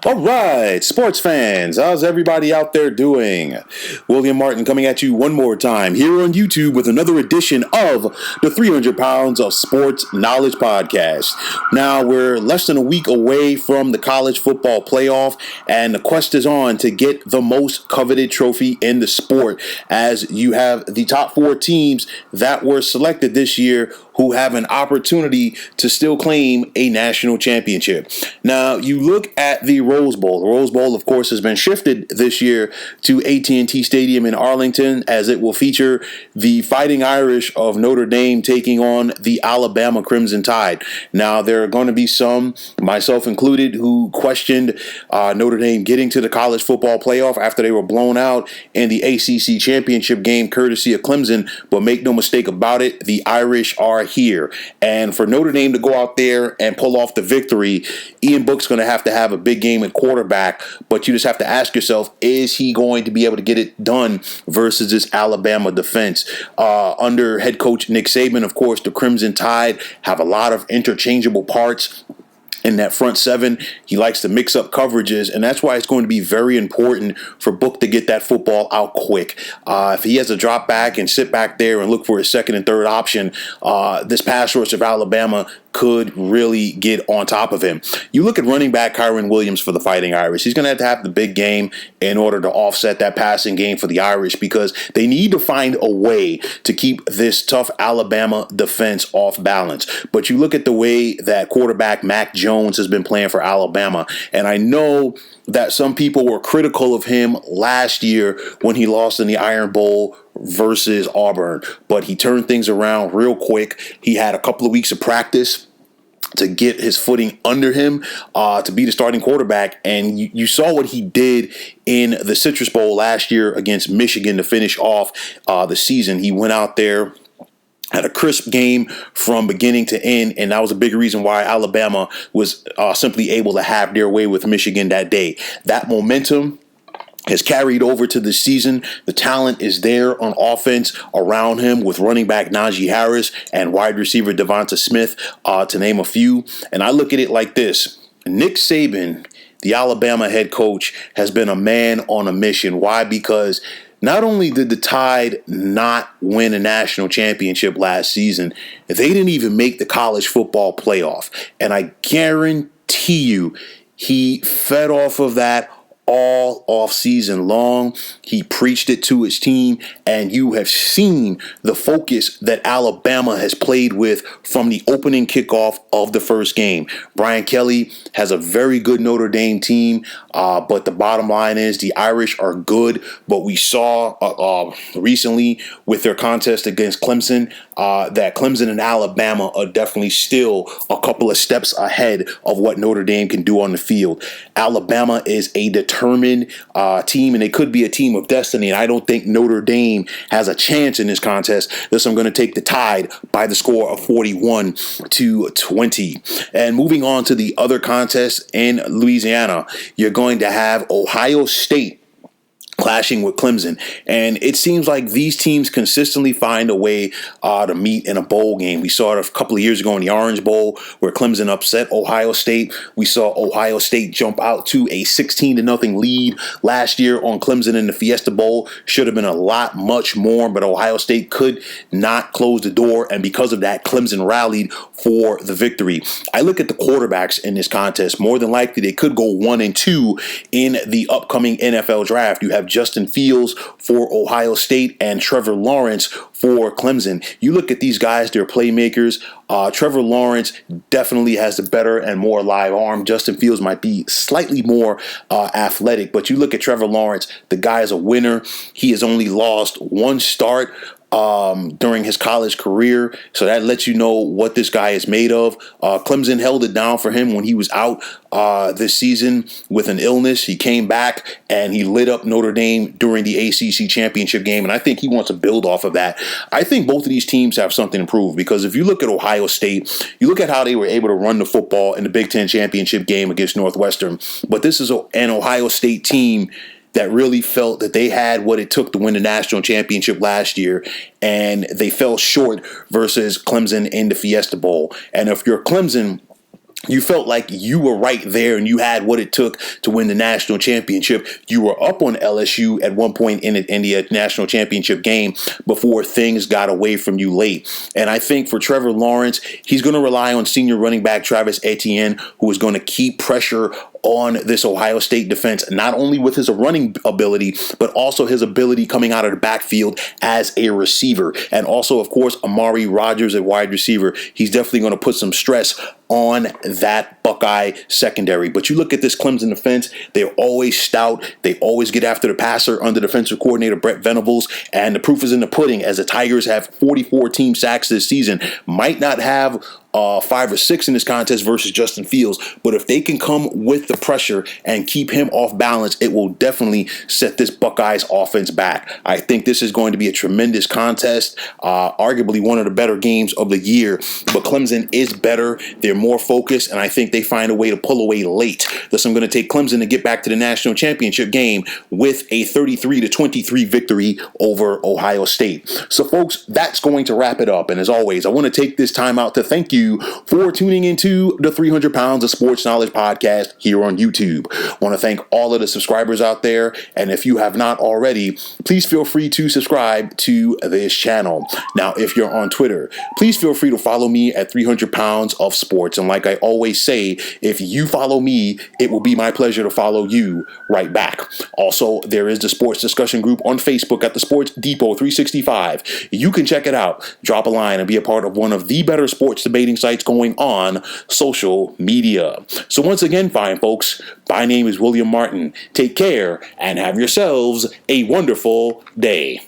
All right, sports fans, how's everybody out there doing? William Martin coming at you one more time here on YouTube with another edition of the 300 Pounds of Sports Knowledge Podcast. Now, we're less than a week away from the college football playoff, and the quest is on to get the most coveted trophy in the sport, as you have the top four teams that were selected this year who have an opportunity to still claim a national championship. Now, you look at the Rose Bowl. The Rose Bowl, of course, has been shifted this year to AT&T Stadium in Arlington, as it will feature the Fighting Irish of Notre Dame taking on the Alabama Crimson Tide. Now, there are going to be some, myself included, who questioned Notre Dame getting to the college football playoff after they were blown out in the ACC championship game courtesy of Clemson. But make no mistake about it, the Irish are here. And for Notre Dame to go out there and pull off the victory, Ian Book's going to have a big game at quarterback, but you just have to ask yourself, is he going to be able to get it done versus this Alabama defense? Under head coach Nick Saban, of course, the Crimson Tide have a lot of interchangeable parts in that front seven. He likes to mix up coverages, and that's why it's going to be very important for Book to get that football out quick. If he has to drop back and sit back there and look for his second and third option, this pass rush of Alabama could really get on top of him. You look at running back Kyron Williams for the Fighting Irish. He's going to have the big game in order to offset that passing game for the Irish, because they need to find a way to keep this tough Alabama defense off balance. But you look at the way that quarterback Mac Jones has been playing for Alabama, and I know that some people were critical of him last year when he lost in the Iron Bowl versus Auburn, but he turned things around real quick. He had a couple of weeks of practice to get his footing under him to be the starting quarterback. And you saw what he did in the Citrus Bowl last year against Michigan to finish off the season. He went out there, had a crisp game from beginning to end, and that was a big reason why Alabama was simply able to have their way with Michigan that day. That momentum has carried over to this season. The talent is there on offense around him with running back Najee Harris and wide receiver Devonta Smith, to name a few. And I look at it like this. Nick Saban, the Alabama head coach, has been a man on a mission. Why? Because not only did the Tide not win a national championship last season, they didn't even make the college football playoff. And I guarantee you, he fed off of that all off season long. He preached it to his team, and you have seen the focus that Alabama has played with from the opening kickoff of the first game. Brian Kelly has a very good Notre Dame team, but the bottom line is the Irish are good. But we saw recently with their contest against Clemson that Clemson and Alabama are definitely still a couple of steps ahead of what Notre Dame can do on the field. Alabama is a determined team, and it could be a team of destiny, and I don't think Notre Dame has a chance in this contest. Thus, I'm going to take the Tide by the score of 41-20. And moving on to the other contests in Louisiana, you're going to have Ohio State clashing with Clemson. And it seems like these teams consistently find a way to meet in a bowl game. We saw it a couple of years ago in the Orange Bowl where Clemson upset Ohio State. We saw Ohio State jump out to a 16-0 lead last year on Clemson in the Fiesta Bowl. Should have been a much more, but Ohio State could not close the door. And because of that, Clemson rallied for the victory. I look at the quarterbacks in this contest. More than likely, they could go 1-2 in the upcoming NFL draft. You have Justin Fields for Ohio State and Trevor Lawrence for Clemson. You look at these guys, they're playmakers. Trevor Lawrence definitely has the better and more live arm. Justin Fields might be slightly more athletic, but you look at Trevor Lawrence, the guy is a winner. He has only lost one start during his college career. So that lets you know what this guy is made of. Clemson held it down for him when he was out this season with an illness. He came back and he lit up Notre Dame during the ACC championship game. And I think he wants to build off of that. I think both of these teams have something to prove, because if you look at Ohio State, you look at how they were able to run the football in the Big Ten championship game against Northwestern. But this is an Ohio State team that really felt that they had what it took to win the national championship last year, and they fell short versus Clemson in the Fiesta Bowl. And if you're Clemson, You felt like you were right there and you had what it took to win the national championship. You were up on LSU at one point in the national championship game before things got away from you late. And I think for Trevor Lawrence, he's going to rely on senior running back Travis Etienne, who is going to keep pressure on this Ohio State defense, not only with his running ability, but also his ability coming out of the backfield as a receiver. And also, of course, Amari Rodgers at wide receiver. He's definitely going to put some stress on that Buckeye secondary. But you look at this Clemson defense, they're always stout. They always get after the passer under defensive coordinator Brett Venables. And the proof is in the pudding, as the Tigers have 44 team sacks this season. Might not have 5 or 6 in this contest versus Justin Fields, but if they can come with the pressure and keep him off balance, it will definitely set this Buckeyes offense back. I think this is going to be a tremendous contest, arguably one of the better games of the year, but Clemson is better. They're more focused, and I think they find a way to pull away late. Thus, I'm going to take Clemson to get back to the national championship game with a 33-23 victory over Ohio State. So, folks, that's going to wrap it up. And as always, I want to take this time out to thank you for tuning into the 300 Pounds of Sports Knowledge podcast here on YouTube. I want to thank all of the subscribers out there. And if you have not already, please feel free to subscribe to this channel. Now, if you're on Twitter, please feel free to follow me at 300 Pounds of Sports. And like I always say, if you follow me, it will be my pleasure to follow you right back. Also, there is the sports discussion group on Facebook at the Sports Depot 365. You can check it out, drop a line, and be a part of one of the better sports debating sites going on social media. So once again, fine folks, my name is William Martin. Take care and have yourselves a wonderful day.